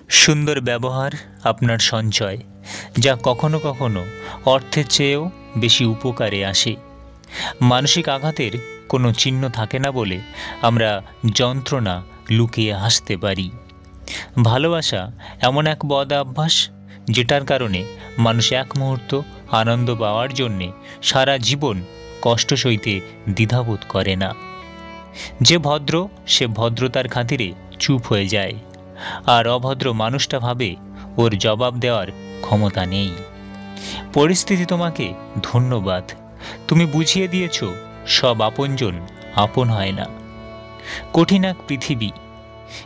সুন্দর ব্যবহার আপনার সঞ্চয়, যা কখনো কখনো অর্থের চেয়েও বেশি উপকারে আসে। মানসিক আঘাতের কোনো চিহ্ন থাকে না বলে আমরা যন্ত্রণা লুকিয়ে হাসতে পারি। ভালোবাসা এমন এক বদ অভ্যাস যেটার কারণে মানুষ এক মুহূর্ত আনন্দ পাওয়ার জন্যে সারা জীবন কষ্ট সইতে দ্বিধাবোধ করে না। যে ভদ্র সে ভদ্রতার খাতিরে চুপ হয়ে যায়, আর অভদ্র মানুষটা ভাবে ওর জবাব দেওয়ার ক্ষমতা নেই। পরিস্থিতি তোমাকে ধন্যবাদ, তুমি বুঝিয়ে দিয়েছ সব আপনজন আপন হয় না। কঠিন এক পৃথিবী,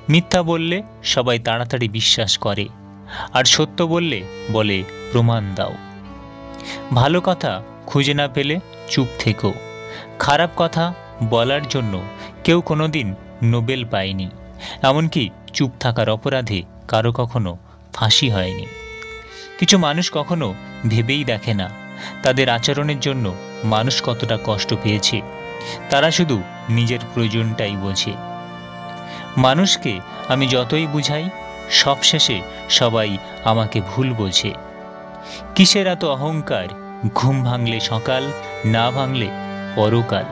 মিথ্যা বললে সবাই তাড়াতাড়ি বিশ্বাস করে, আর সত্য বললে বলে প্রমাণ দাও। ভালো কথা খুঁজে না পেলে চুপ থেকো। খারাপ কথা বলার জন্য কেউ কোনোদিন নোবেল পায়নি, এমনকি চুপ থাকার অপরাধে কারো কখনো ফাঁসি হয়নি। কিছু মানুষ কখনো ভেবেই দেখে না তাদের আচরণের জন্য মানুষ কতটা কষ্ট পেয়েছে, তারা শুধু নিজের প্রয়োজনটাই বোঝে। মানুষকে আমি যতই বুঝাই, সবশেষে সবাই আমাকে ভুল বোঝে। কিসের এত অহংকার, ঘুম ভাঙলে সকাল, না ভাঙলে পরকাল।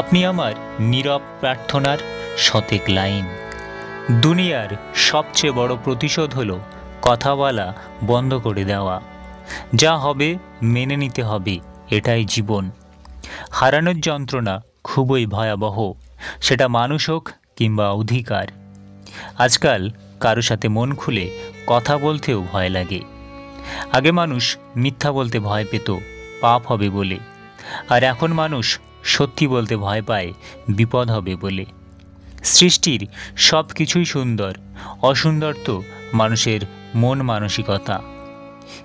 আপনি আমার নীরব প্রার্থনার শতেক লাইন। দুনিয়ার সবচেয়ে বড় প্রতিশোধ হলো কথা বলা বন্ধ করে দেওয়া। যা হবে মেনে নিতে হবে, এটাই জীবন। হারানোর যন্ত্রণা খুবই ভয়াবহ, সেটা মানুষ হোক কিংবা অধিকার। আজকাল কারো সাথে মন খুলে কথা বলতেও ভয় লাগে। আগে মানুষ মিথ্যা বলতে ভয় পেত পাপ হবে বলে, আর এখন মানুষ সত্যি বলতে ভয় পায় বিপদ হবে বলে। সৃষ্টির সব কিছুই সুন্দর, অসুন্দর তো মানুষের মন মানসিকতা।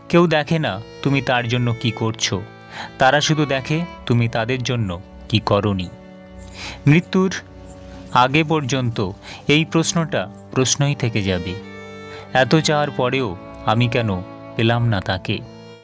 কেউ দেখে না তুমি তার জন্য কি করছো, তারা শুধু দেখে তুমি তাদের জন্য কি করনি। মৃত্যুর আগে পর্যন্ত এই প্রশ্নটা প্রশ্নই থেকে যাবে, এত চাওয়ার পরেও আমি কেন পেলাম না তাকে।